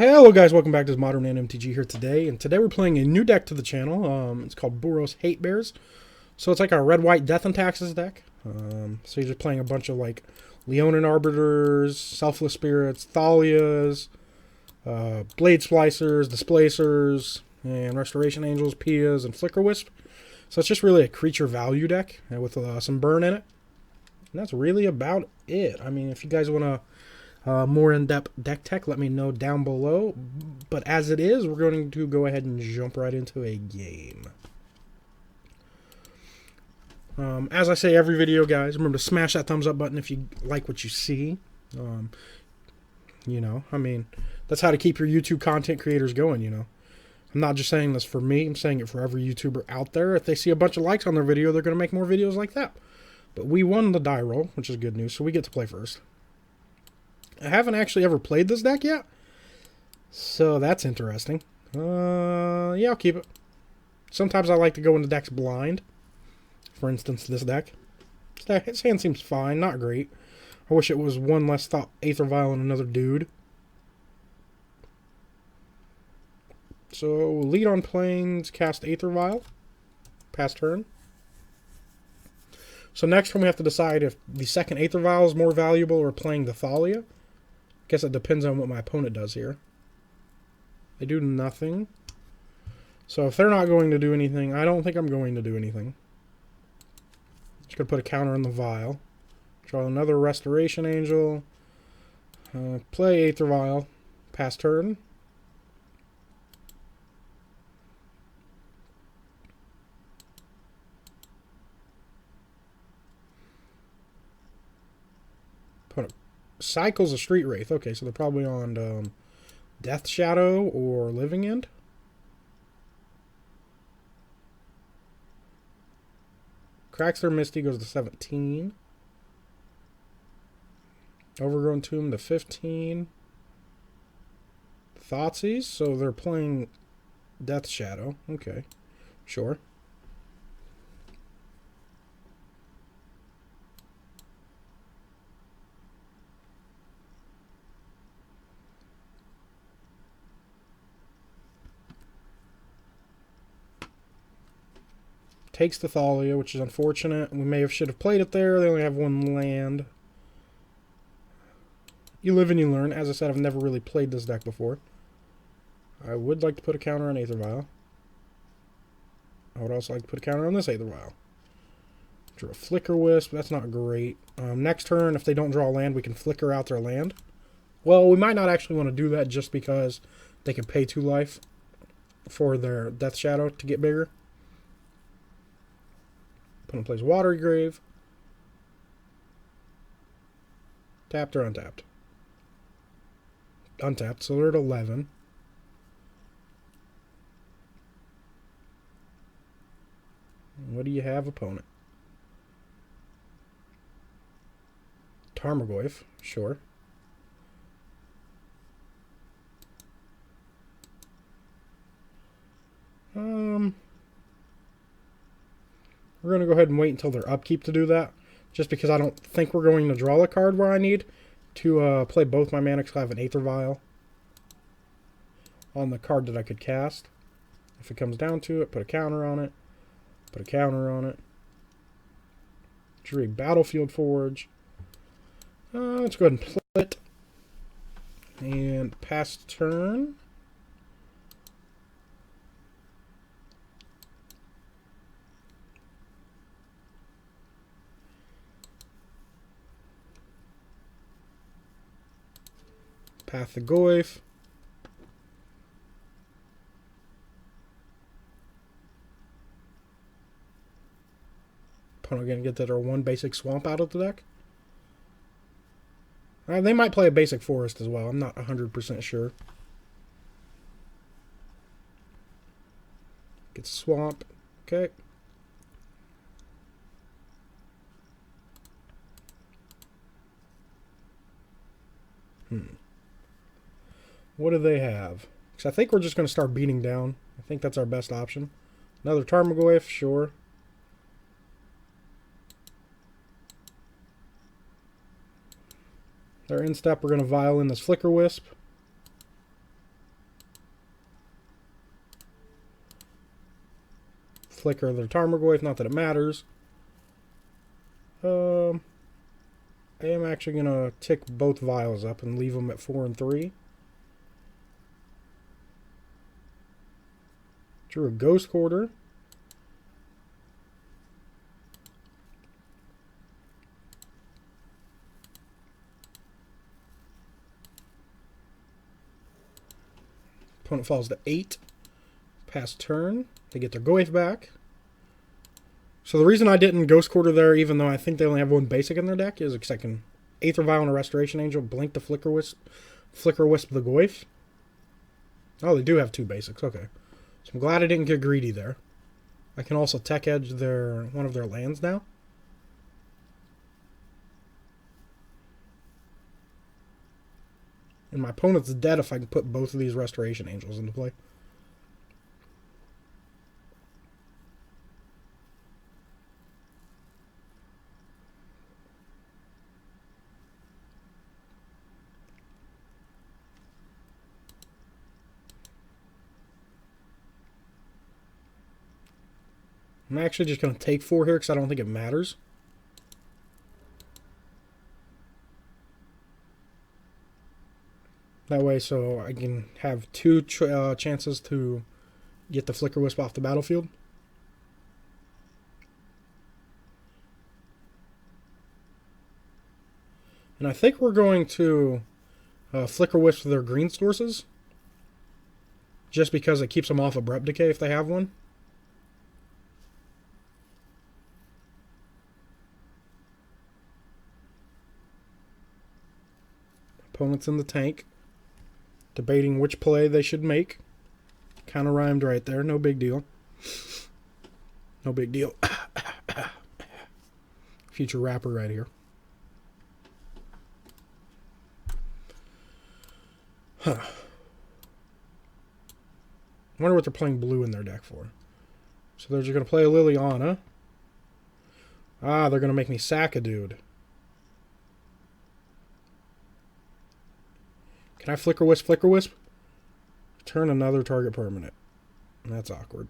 Hello guys, welcome back to Modern and MTG here today, and today we're playing a new deck to the channel. It's called Boros Hatebears. So it's like a red-white Death and Taxes deck. So you're just playing a bunch of like Leonin Arbiters, Selfless Spirits, Thalias, Blade Splicers, Displacers, and Restoration Angels, Pias, and Flicker Wisp. So it's just really a creature value deck with some burn in it. And that's really about it. I mean, if you guys want to more in-depth deck tech, let me know down below. But as it is, we're going to go ahead and jump right into a game. As I say every video, guys, remember to smash that thumbs up button if you like what you see. You know, I mean, that's how to keep your YouTube content creators going, you know. I'm not just saying this for me, I'm saying it for every YouTuber out there. If they see a bunch of likes on their video, they're going to make more videos like that. But we won the die roll, which is good news, so we get to play first. I haven't actually ever played this deck yet, so that's interesting. Yeah, I'll keep it. Sometimes I like to go into decks blind. For instance, this deck. Its hand seems fine, not great. I wish it was one less thought Aether Vial and another dude. So, lead on planes, cast Aether Vial. Pass turn. So next turn we have to decide if the second Aether Vial is more valuable or playing the Thalia. Guess it depends on what my opponent does here. They do nothing. So if they're not going to do anything, I don't think I'm going to do anything. Just going to put a counter on the Vial. Draw another Restoration Angel. Play Aether Vial. Pass turn. Opponent cycles a Street Wraith. Okay, so they're probably on Death Shadow or Living End. Cracks their Misty, goes to 17. Overgrown Tomb to 15. Thoughtseize, so they're playing Death Shadow. Okay, sure. Takes the Thalia, which is unfortunate. We should have played it there. They only have one land. You live and you learn. As I said, I've never really played this deck before. I would like to put a counter on Aether Vial. I would also like to put a counter on this Aether Vial. Draw a Flicker Wisp. That's not great. Next turn, if they don't draw a land, we can flicker out their land. Well, we might not actually want to do that just because they can pay 2 life for their Death Shadow to get bigger. Opponent plays Watery Grave. Tapped or untapped? Untapped, so they're at 11. What do you have, opponent? Tarmogoyf, sure. We're going to go ahead and wait until their upkeep to do that. Just because I don't think we're going to draw a card where I need to play both my mana because I have an Aether Vial on the card that I could cast. If it comes down to it, put a counter on it. Put a counter on it. Drew Battlefield Forge. Let's go ahead and play it. And pass turn. Path the Goyf. Opponent going to get that or 1 basic swamp out of the deck. They might play a basic forest as well. I'm not 100% sure. Get swamp. Okay. What do they have? Because I think we're just going to start beating down. I think that's our best option. Another Tarmogoyf, sure. Their instep, we're going to vial in this Flicker Wisp. flicker their Tarmogoyf, not that it matters. I am actually going to tick both vials up and leave them at 4 and 3. Drew a Ghost Quarter. Opponent falls to 8. Pass turn. They get their Goyf back. So the reason I didn't Ghost Quarter there, even though I think they only have 1 basic in their deck, is because I can Aether Vial and a Restoration Angel, blink the Flicker Wisp the Goyf. Oh, they do have 2 basics. Okay. So I'm glad I didn't get greedy there. I can also Tech Edge one of their lands now. And my opponent's dead if I can put both of these Restoration Angels into play. I'm actually just going to take 4 here because I don't think it matters. That way, so I can have 2 chances to get the Flicker Wisp off the battlefield. And I think we're going to Flicker Wisp their green sources. Just because it keeps them off Abrupt Decay if they have one. Opponent's in the tank. Debating which play they should make. Kind of rhymed right there. No big deal. No big deal. Future rapper right here. Huh. I wonder what they're playing blue in their deck for. So they're just going to play a Liliana. Ah, they're going to make me sack a dude. Can I Flicker Wisp, Flicker Wisp? Turn another target permanent. That's awkward.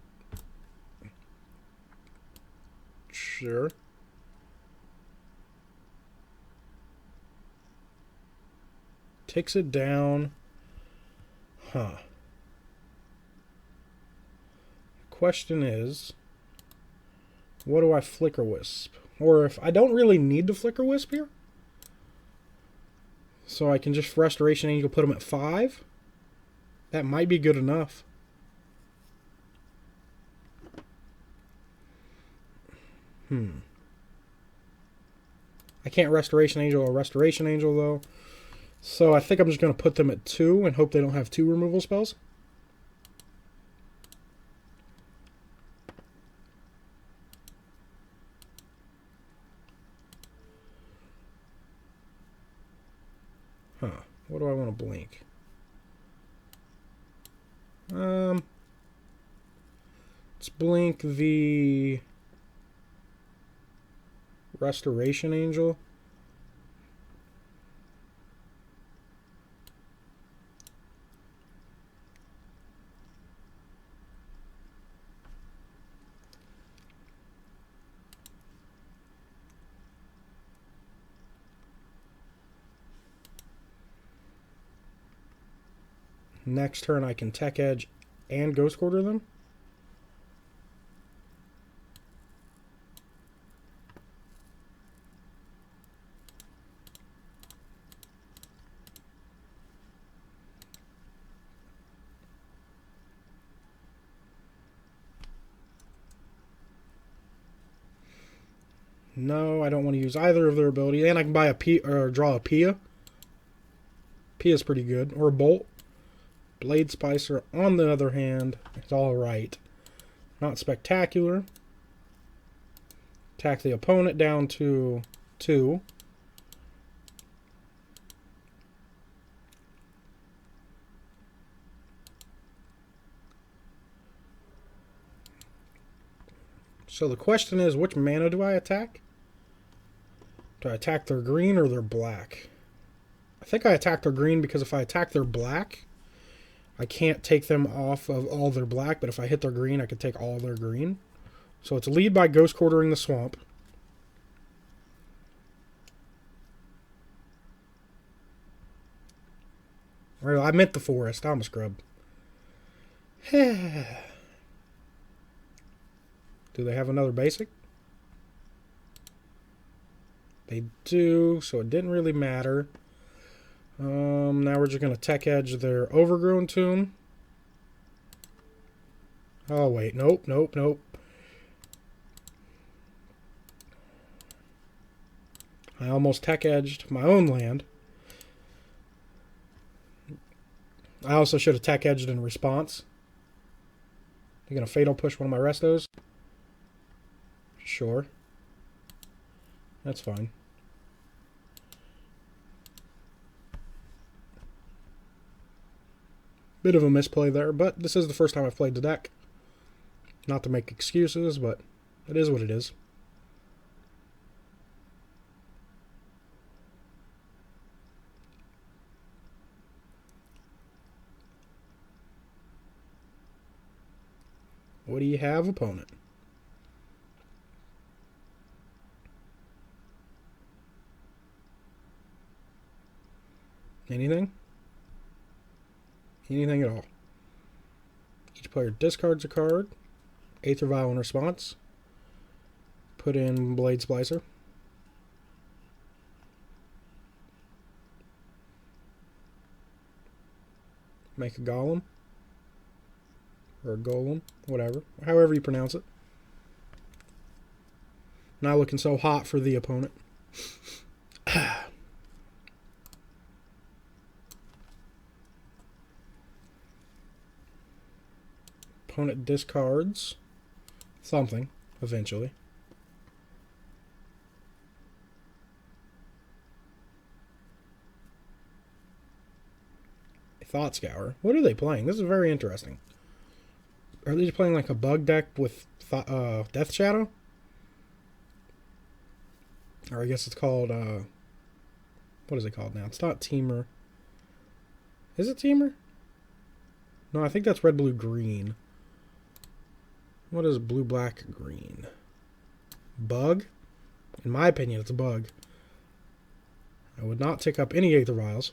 Sure. Takes it down. Huh. Question is, what do I Flicker Wisp? Or if I don't really need to Flicker Wisp here. So I can just Restoration Angel, put them at 5. That might be good enough. I can't Restoration Angel or Restoration Angel, though. So I think I'm just going to put them at 2 and hope they don't have 2 removal spells. Huh. What do I want to blink? Let's blink the Restoration Angel. Next turn I can Tech Edge and Ghost Quarter them. No, I don't want to use either of their abilities. And I can buy a P or draw a Pia. Pia's pretty good. Or a Bolt. Blade Spicer, on the other hand, is alright. Not spectacular. Attack the opponent down to 2. So the question is, which mana do I attack? Do I attack their green or their black? I think I attack their green because if I attack their black, I can't take them off of all their black, but if I hit their green, I can take all their green. So it's a lead by Ghost Quartering the Swamp. Or I meant the forest. I'm a scrub. Do they have another basic? They do, so it didn't really matter. Now we're just going to Tech Edge their Overgrown Tomb. Oh, wait. Nope, nope, nope. I almost Tech Edged my own land. I also should have Tech Edged in response. They're going to Fatal Push one of my restos. Sure. That's fine. Bit of a misplay there, but this is the first time I've played the deck. Not to make excuses, but it is what it is. What do you have, opponent? Anything? Anything at all. Each player discards a card. Aether Vial in response. Put in Blade Splicer. Make a golem. Or a golem. Whatever. However you pronounce it. Not looking so hot for the opponent. Opponent discards something eventually. Thought Scour. What are they playing? This is very interesting. Are they just playing like a bug deck with Death Shadow? Or I guess it's called, what is it called now? It's not Teamer. Is it Teamer? No, I think that's red, blue, green. What is blue, black, green? Bug? In my opinion, it's a bug. I would not tick up any Aether Vials.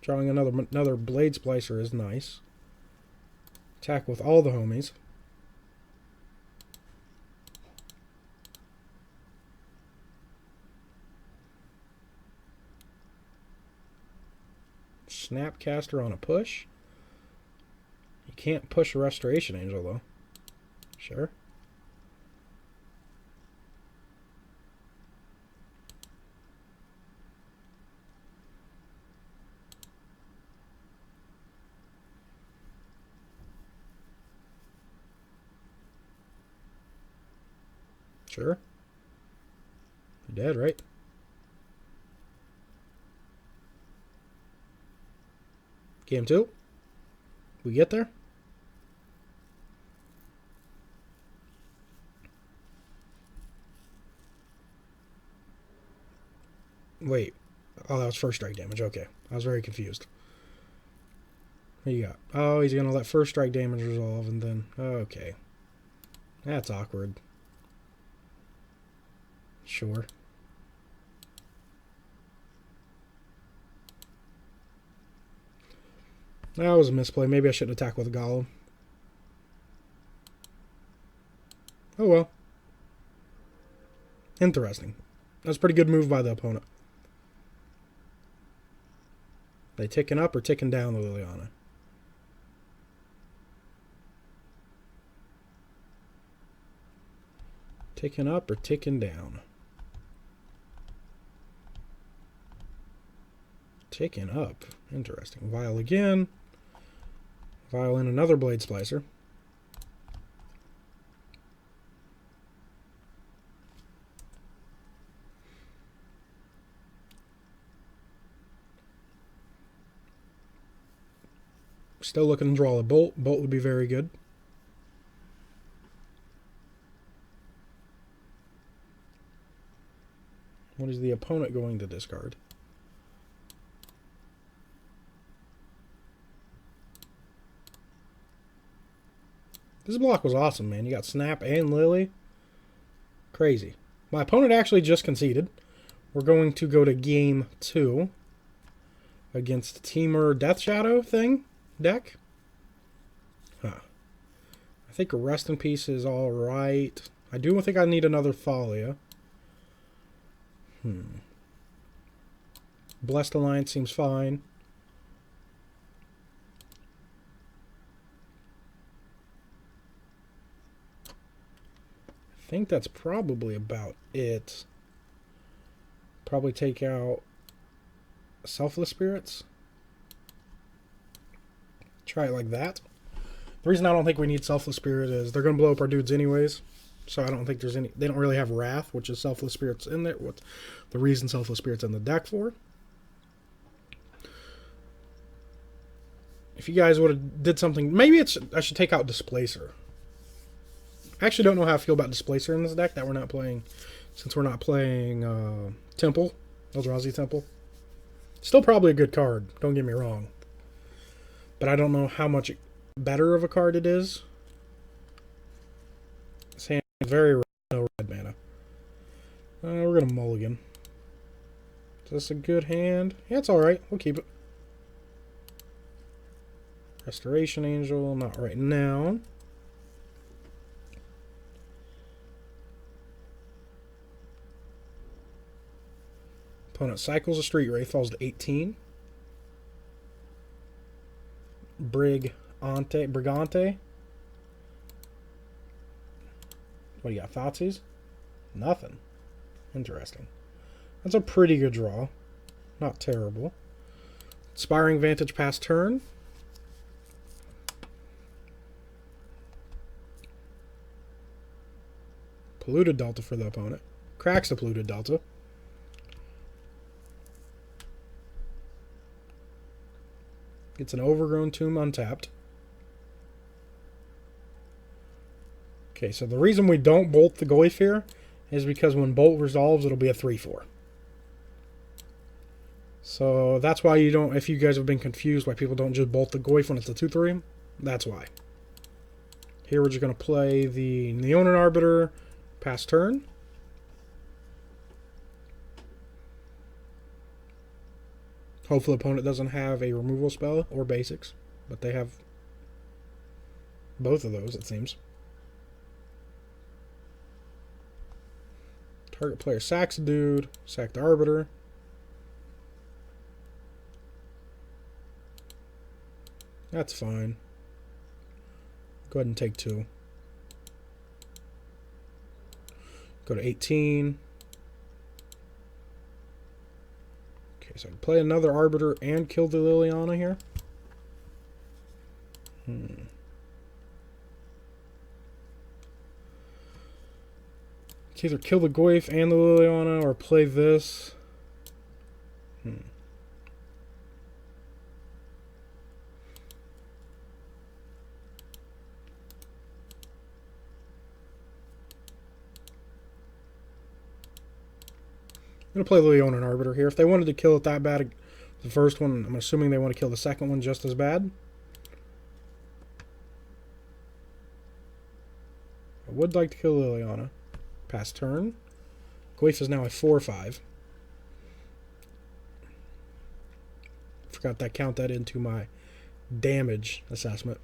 Drawing another Blade Splicer is nice. Attack with all the homies. Snapcaster on a push. You can't push a Restoration Angel, though. Sure. Sure. You're dead, right? Game 2. We get there? Wait. Oh, that was first strike damage. Okay. I was very confused. What you got? Oh, he's going to let first strike damage resolve and then... Okay. That's awkward. Sure. That was a misplay. Maybe I shouldn't attack with a golem. Oh well. Interesting. That's a pretty good move by the opponent. They ticking up or ticking down the Liliana? Ticking up or ticking down? Ticking up. Interesting. Vial again. Vial in another Blade Splicer. Still looking to draw a bolt. Bolt would be very good. What is the opponent going to discard? This block was awesome, man. You got Snap and Lily. Crazy. My opponent actually just conceded. We're going to go to game 2 against Teamer Death Shadow thing deck. Huh. I think a Rest in Peace is alright. I do think I need another Thalia. Blessed Alliance seems fine. I think that's probably about it. Probably take out Selfless Spirits. Try it like that. The reason I don't think we need Selfless Spirit is they're going to blow up our dudes anyways. So I don't think there's any... They don't really have Wrath, which is Selfless Spirits in there. What's the reason Selfless Spirit's in the deck for? If you guys would have did something... Maybe it's... I should take out Displacer. I actually don't know how I feel about Displacer in this deck that we're not playing... Since we're not playing Temple. Eldrazi Temple. Still probably a good card. Don't get me wrong. But I don't know how much better of a card it is. This hand is very red, no red mana. We're going to mulligan. Is this a good hand? Yeah, it's alright. We'll keep it. Restoration Angel, not right now. Opponent cycles a Street Wraith, falls to 18. Brigante. What do you got? Thoughtseize? Nothing. Interesting. That's a pretty good draw. Not terrible. Inspiring Vantage past turn. Polluted Delta for the opponent. Cracks the Polluted Delta. Gets an Overgrown Tomb untapped. Okay, so the reason we don't bolt the Goyf here is because when Bolt resolves, it'll be a 3/4. So that's why you don't, if you guys have been confused why people don't just bolt the Goyf when it's a 2/3, that's why. Here we're just going to play the Neonan Arbiter past turn. Hopefully the opponent doesn't have a removal spell or basics, but they have both of those, it seems. Target player sacks a dude, sack the Arbiter. That's fine. Go ahead and take 2. Go to 18. Okay, so I can play another Arbiter and kill the Liliana here. It's either kill the Goyf and the Liliana or play this. I'm going to play Leonin Arbiter here. If they wanted to kill it that bad, the first one, I'm assuming they want to kill the second one just as bad. I would like to kill Liliana. Pass turn. Goyf is now a 4/5. Forgot to count that into my damage assessment.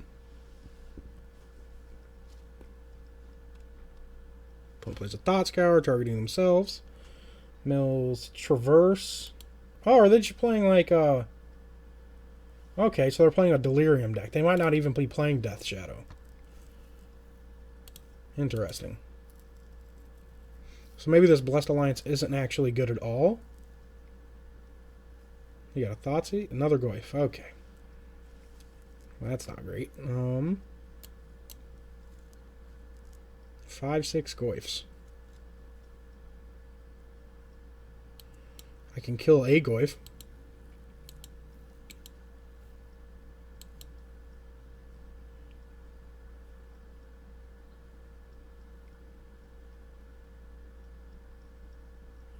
Opponent plays a Thought Scour, targeting themselves. Mills Traverse. Oh, are they just playing like okay, so they're playing a Delirium deck. They might not even be playing Death Shadow. Interesting. So maybe this Blessed Alliance isn't actually good at all. You got a Thoughtseize? Another Goyf. Okay. Well, that's not great. 5/6 Goyfs. I can kill a Goyf.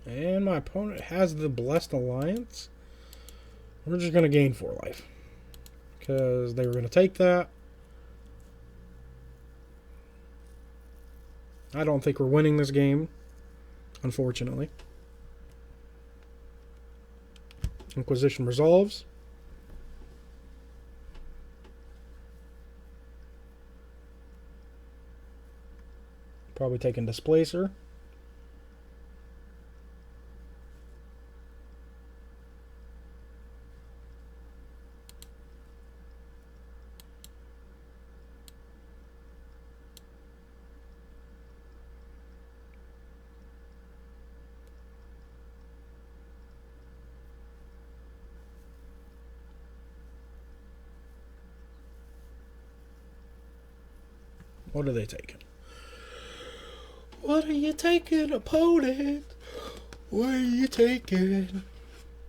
And my opponent has the Blessed Alliance. We're just going to gain 4 life. Because they were going to take that. I don't think we're winning this game, unfortunately. Inquisition resolves. Probably taking Displacer. What are they taking? What are you taking, opponent? What are you taking?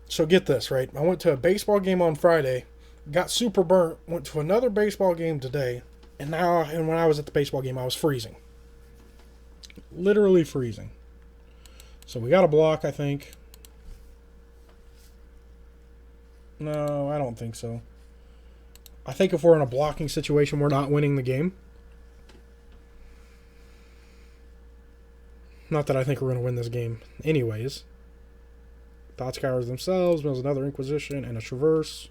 So get this, right? I went to a baseball game on Friday, got super burnt, went to another baseball game today, and when I was at the baseball game, I was freezing. Literally freezing. So we got a block, I think. No, I don't think so. I think if we're in a blocking situation, we're not winning the game. Not that I think we're going to win this game anyways. Thought Scours themselves, mills another Inquisition, and a Traverse.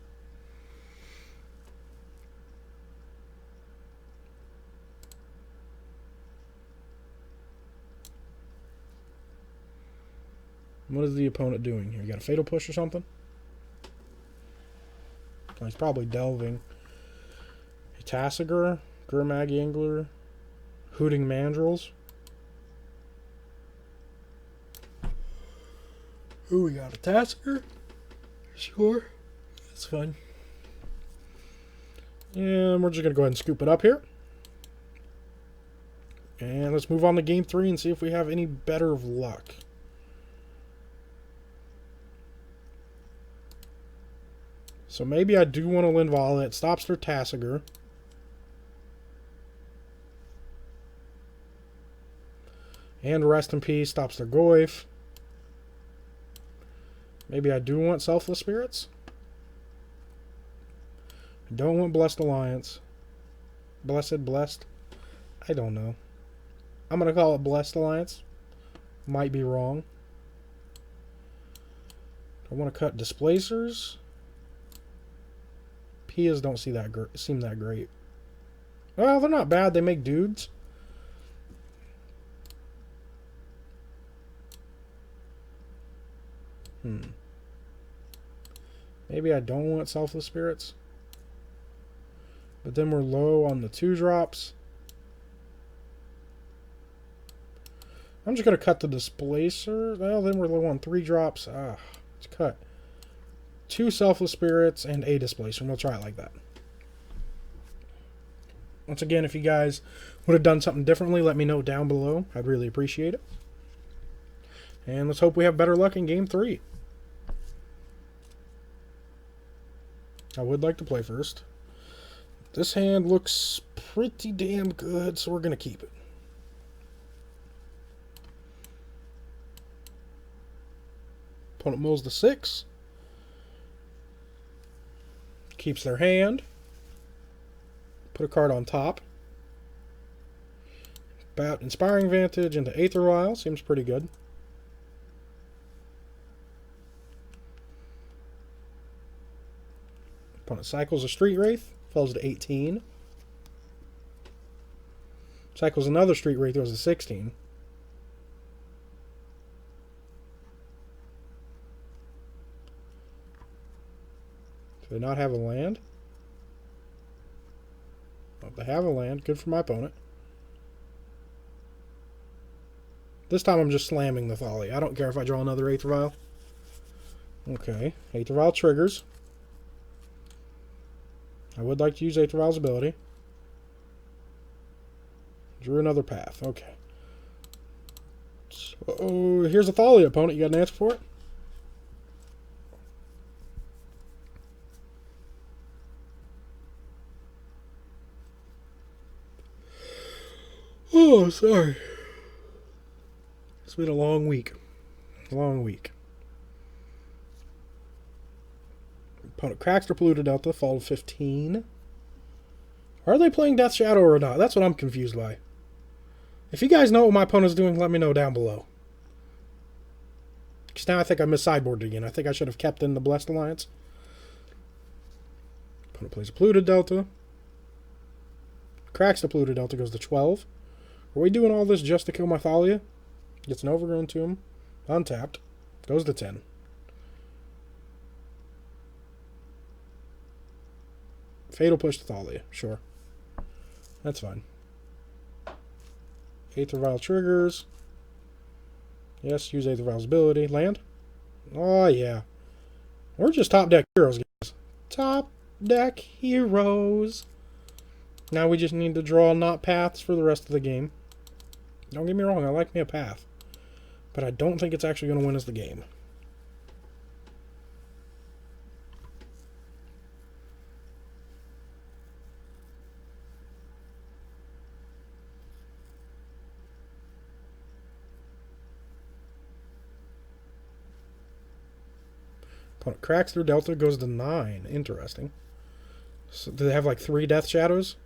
What is the opponent doing here? You got a Fatal Push or something? Oh, he's probably delving. A Tassiger, Gurmag Angler, Hooting Mandrills. Ooh, we got a Tasker. Sure. That's fine. And we're just going to go ahead and scoop it up here. And let's move on to game 3 and see if we have any better luck. So maybe I do want to Linvala. It stops their Tassiger. And Rest in Peace stops their Goyf. Maybe I do want Selfless Spirits. I don't want Blessed Alliance. Blessed? I don't know. I'm going to call it Blessed Alliance. Might be wrong. I want to cut Displacers. Pias don't seem that great. Well, they're not bad. They make dudes. Maybe I don't want Selfless Spirits. But then we're low on the 2-drops. I'm just going to cut the Displacer. Well, then we're low on 3-drops. Let's cut 2 Selfless Spirits and a Displacer. And we'll try it like that. Once again, if you guys would have done something differently, let me know down below. I'd really appreciate it. And let's hope we have better luck in game 3. I would like to play first. This hand looks pretty damn good, so we're going to keep it. Opponent mulls the 6. Keeps their hand. Put a card on top. About Inspiring Vantage into Aether Vial. Seems pretty good. Opponent cycles a Street Wraith, falls to 18. Cycles another Street Wraith, goes to 16. Do they not have a land? Oh, they have a land. Good for my opponent. This time I'm just slamming the Folly. I don't care if I draw another Aether Vial. Okay, Aether Vial triggers. I would like to use Aether Vial's ability. Drew another path. Okay. So, here's a Thalia, opponent. You got an answer for it? Oh, sorry. It's been a long week. Long week. Opponent cracks their Polluted Delta, fall to 15. Are they playing Death Shadow or not? That's what I'm confused by. If you guys know what my opponent's doing, let me know down below. Because now I think I mis-sideboarded again. I think I should have kept in the Blessed Alliance. Opponent plays a Polluted Delta. Cracks the Polluted Delta, goes to 12. Are we doing all this just to kill my Thalia? Gets an Overgrown Tomb. Untapped. Goes to 10. Fatal Push to Thalia. Sure. That's fine. Aether Vial triggers. Yes, use Aether Vial's ability. Land. Oh, yeah. We're just top deck heroes, guys. Top deck heroes. Now we just need to draw not paths for the rest of the game. Don't get me wrong, I like me a path. But I don't think it's actually going to win us the game. Opponent cracks their Delta, goes to 9. Interesting. So do they have like 3 Death Shadows?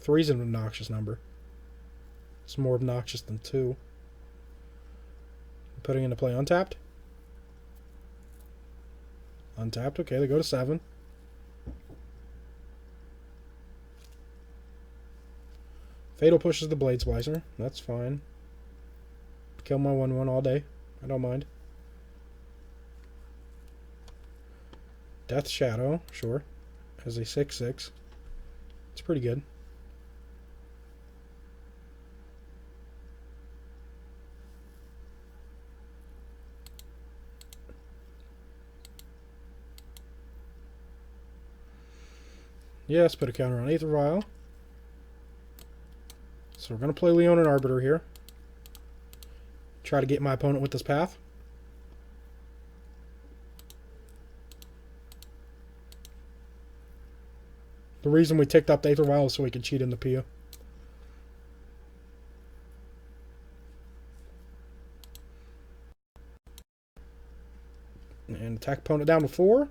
3's an obnoxious number. It's more obnoxious than 2. Putting into play untapped. Untapped, okay, they go to 7. Fatal pushes the Blade Splicer. That's fine. Kill my 1/1 all day. I don't mind. Death Shadow, sure. Has a 6/6. It's pretty good. Yes, put a counter on Aether Vial. So we're going to play Leonin Arbiter here. Try to get my opponent with this path. The reason we ticked up the Aether Vial is so we could cheat in the Pia. And attack opponent down to 4.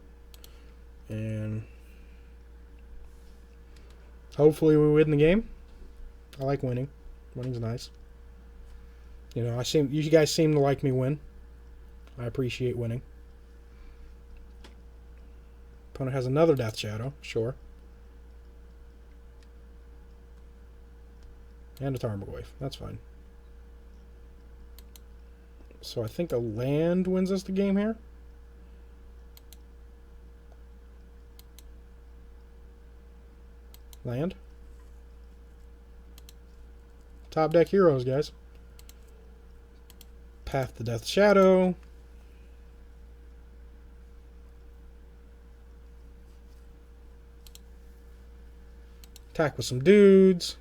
And hopefully we win the game. I like winning. Winning's nice. You know, you guys seem to like me win. I appreciate winning. Opponent has another Death Shadow, sure. And a Tarmogoyf. That's fine. So I think a land wins us the game here. Land. Top deck heroes, guys. Path to Death Shadow. Attack with some dudes.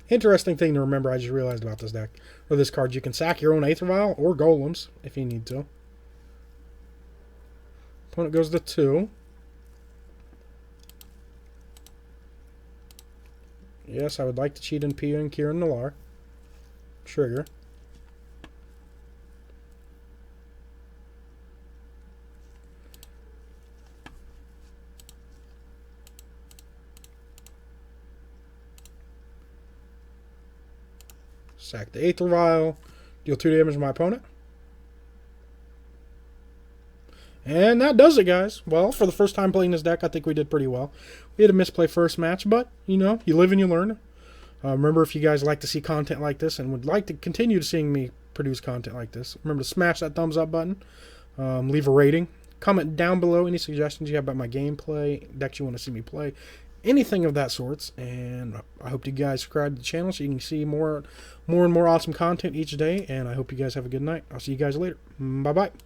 Interesting thing to remember, I just realized about this deck. Or this card, you can sack your own Aether Vial or Golems if you need to. Opponent goes to 2. Yes, I would like to cheat in Pia and Kieran Nalaar. Trigger. Sack the Aether Vial. Deal 2 damage to my opponent. And that does it, guys. Well, for the first time playing this deck, I think we did pretty well. We had a misplay first match, but, you know, you live and you learn. Remember, if you guys like to see content like this and would like to continue seeing me produce content like this, remember to smash that thumbs up button. Leave a rating. Comment down below any suggestions you have about my gameplay, decks you want to see me play, anything of that sorts. And I hope you guys subscribe to the channel so you can see more and more awesome content each day. And I hope you guys have a good night. I'll see you guys later. Bye-bye.